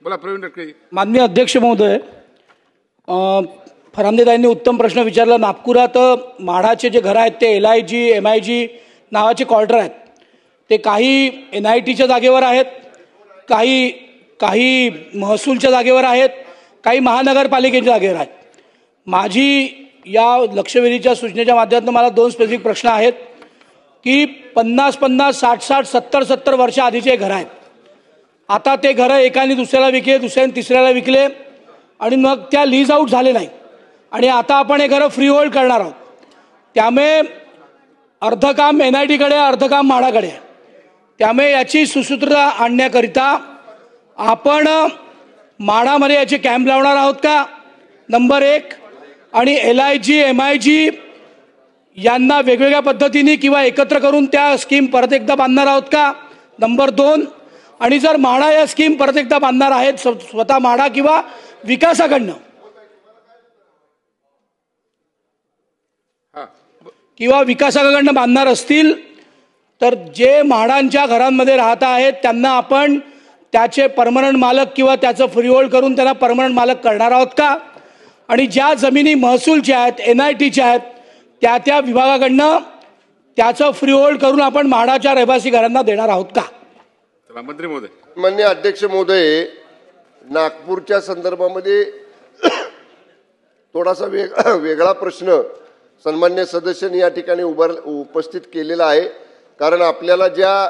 बोला प्रवीण दटके. माननीय अध्यक्ष महोदय, फरांदेताईंनी उत्तम प्रश्न विचारला. नागपुरात म्हाडाचे जे घर आहेत ते LIG MIG नावाचे क्वार्टर आहेत. ते काही NITच्या जागेवर आहेत, काही महसूलच्या जागेवर आहेत, काही महानगरपालिकेच्या जागेवर आहेत. माझी या लक्षवेधीच्या सूचनेच्या माध्यमातून मला दोन स्पेसिफिक प्रश्न आहेत की 50-50, 60-60, 70-70 वर्ष आधीचे घर आहेत. आता ते घरं एकाने दुसऱ्याला विकले, दुसऱ्याने तिसऱ्याला विकले आणि मग त्या लीज आउट झाले नाही आणि आता आपण हे घरं फ्री होल्ड करणार आहोत. त्यामुळे अर्ध काम NITकडे, अर्ध काम म्हाडाकडे आहे. त्यामुळे याची सुसूत्रता आणण्याकरिता आपण म्हाडामध्ये याचे कॅम्प लावणार आहोत का, नंबर 1. आणि LIG MIG यांना वेगवेगळ्या पद्धतीने किंवा एकत्र करून त्या स्कीम परत एकदा बांधणार आहोत का, नंबर 2. आणि जर म्हाडा या स्कीम परत एकदा बांधणार आहेत स्वतः म्हाडा किंवा विकासाकडनं बांधणार असतील तर जे म्हाडांच्या घरांमध्ये राहत आहेत त्यांना आपण त्याचे परमनंट मालक किंवा त्याचं फ्री होल्ड करून त्यांना परमनंट मालक करणार आहोत का. आणि ज्या जमिनी महसूलच्या आहेत, NITच्या आहेत, त्या विभागाकडनं त्याचं फ्री होल्ड करून आपण म्हाडाच्या रहिवासी घरांना देणार आहोत का. मंत्री महोदय. माननीय अध्यक्ष महोदय, नागपूरच्या संदर्भामध्ये थोडासा वेगळा प्रश्न सन्मान्य सदस्यांनी या ठिकाणी उपस्थित केलेला आहे. कारण आपल्याला ज्या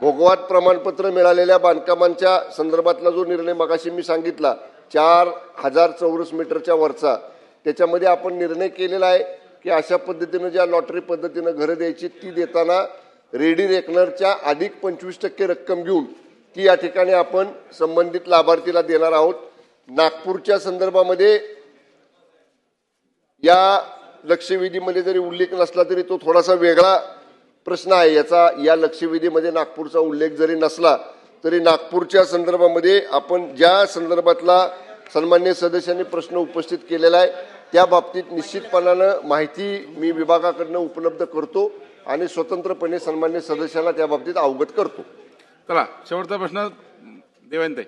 भोगवाट प्रमाणपत्र मिळालेल्या बांधकामांच्या संदर्भातला जो निर्णय मगाशी मी सांगितला 4000 चौरस मीटरच्या वरचा, त्याच्यामध्ये आपण निर्णय केलेला आहे की अशा पद्धतीनं ज्या लॉटरी पद्धतीनं घरं द्यायची ती देताना रेडी रेकनरच्या अधिक 25% रक्कम घेऊन ती या ठिकाणी आपण संबंधित लाभार्थीला देणार आहोत. नागपूरच्या संदर्भामध्ये या लक्षवेधीमध्ये जरी उल्लेख नसला तरी तो थोडासा वेगळा प्रश्न आहे. या लक्षवेधीमध्ये नागपूरचा उल्लेख जरी नसला तरी नागपूरच्या संदर्भामध्ये आपण ज्या संदर्भातला सन्मान्य सदस्यांनी प्रश्न उपस्थित केलेला आहे त्या बाबतीत निश्चितपणानं माहिती मी विभागाकडनं उपलब्ध करतो आणि स्वतंत्रपणे सन्मान्य सदस्याला त्या बाबतीत अवगत करतो. चला शेवटचा प्रश्न देवानताई.